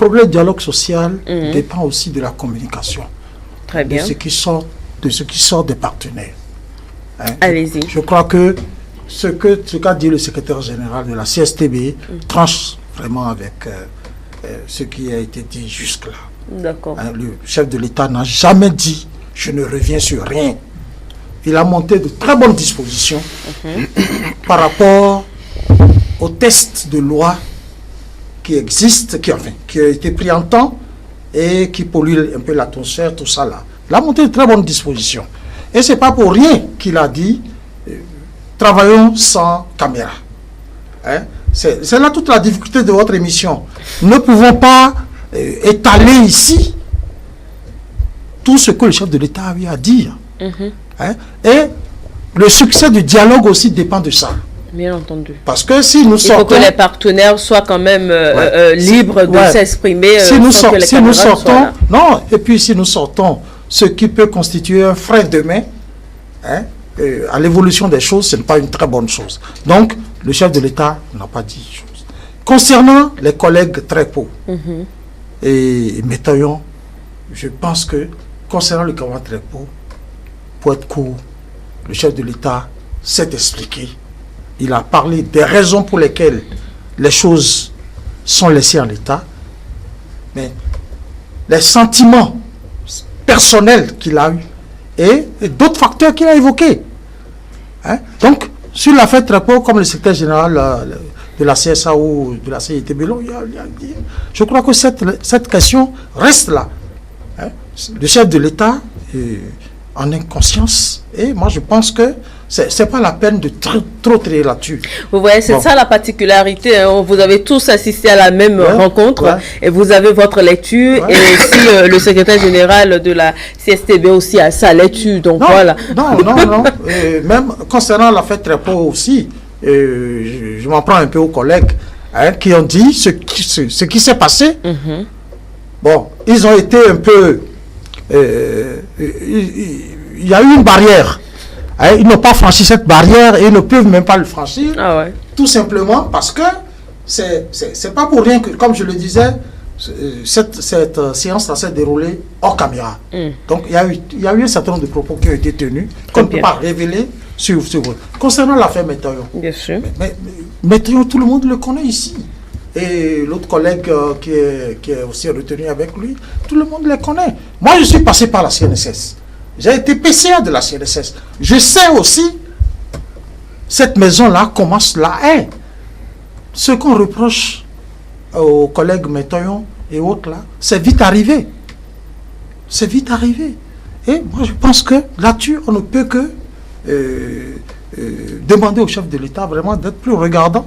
problème du dialogue social dépend aussi de la communication. Très bien. De ce qui sort des partenaires. Hein. Allez-y. Je crois que ce qu'a dit le secrétaire général de la CSTB tranche vraiment avec ce qui a été dit jusque-là. D'accord. Hein, le chef de l'État n'a jamais dit « je ne reviens sur rien ». Il a monté de très bonnes dispositions par rapport aux tests de loi qui existent, qui a été pris en temps et qui polluent un peu l'atmosphère, tout ça là. Il a monté de très bonnes dispositions. Et ce n'est pas pour rien qu'il a dit travaillons sans caméra. Hein? C'est là toute la difficulté de votre émission. Nous ne pouvons pas étaler ici tout ce que le chef de l'État a eu à dire. Hein? Et le succès du dialogue aussi dépend de ça. Bien entendu. Parce que si nous sortons... Il faut que les partenaires soient quand même libres de s'exprimer. Si nous sortons... Non, et puis si nous sortons ce qui peut constituer un frein demain, hein, à l'évolution des choses, ce n'est pas une très bonne chose. Donc, le chef de l'État n'a pas dit chose. Concernant les collègues Trépo et Métaillon, je pense que concernant le camarade Trépo, pour être court, le chef de l'État s'est expliqué. Il a parlé des raisons pour lesquelles les choses sont laissées en l'état, mais les sentiments personnels qu'il a eus et d'autres facteurs qu'il a évoqués. Hein? Donc, sur l'affaire Trépo, comme le secrétaire général de la CSA ou de la CITB, je crois que cette question reste là. Hein? Le chef de l'État en inconscience, et moi je pense que c'est pas la peine de trop tirer là-dessus. Vous voyez, c'est ça la particularité. Hein. Vous avez tous assisté à la même rencontre et vous avez votre lecture et aussi le secrétaire général de la CSTB aussi a sa lecture. Donc non, voilà. Non. Même concernant l'affaire Trépo aussi, je m'en prends un peu aux collègues qui ont dit ce qui s'est passé. Bon, ils ont été un peu... il y a eu une barrière. Ils n'ont pas franchi cette barrière et ils ne peuvent même pas le franchir. Tout simplement parce que c'est pas pour rien que, comme je le disais, cette séance-là s'est déroulée hors caméra. Donc il y a eu un certain nombre de propos qui ont été tenus qu'on ne peut pas révéler sur concernant l'affaire Métaillon. Bien sûr. Mais Métaillon, tout le monde le connaît ici. Et l'autre collègue qui est aussi retenu avec lui, tout le monde les connaît. Moi, je suis passé par la CNSS. J'ai été PCA de la CNSS. Je sais aussi, cette maison-là, comment cela est. Ce qu'on reproche aux collègues Métaillon et autres là, c'est vite arrivé. C'est vite arrivé. Et moi, je pense que là-dessus, on ne peut que demander au chef de l'État vraiment d'être plus regardant